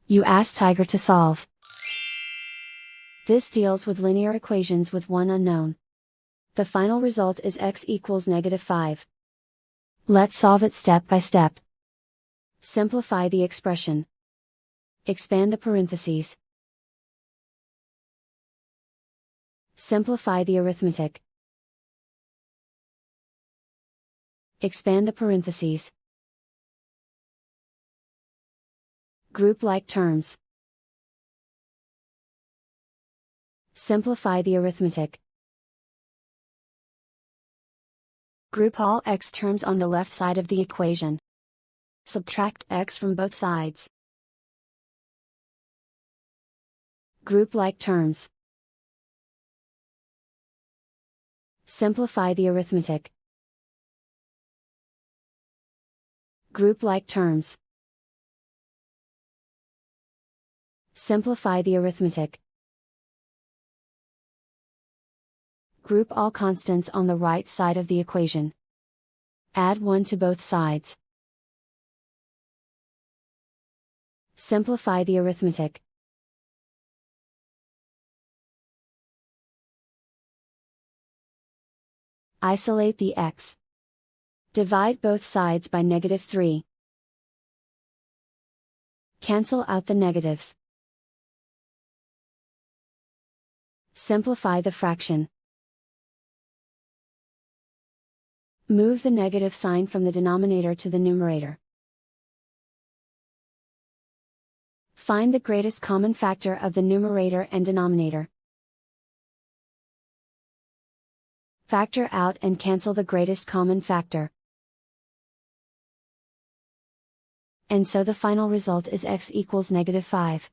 You ask Tiger to solve. This deals with linear equations with one unknown. The final result is x equals -5. Let's solve it step by step. Simplify the expression. Expand the parentheses. Simplify the arithmetic. Expand the parentheses. Group like terms. Simplify the arithmetic. Group all x terms on the left side of the equation. Subtract x from both sides. Group like terms. Simplify the arithmetic. Group like terms. Simplify the arithmetic. Group all constants on the right side of the equation. Add 1 to both sides. Simplify the arithmetic. Isolate the x. Divide both sides by -3. Cancel out the negatives. Simplify the fraction. Move the negative sign from the denominator to the numerator. Find the greatest common factor of the numerator and denominator. Factor out and cancel the greatest common factor. And so the final result is x equals -5.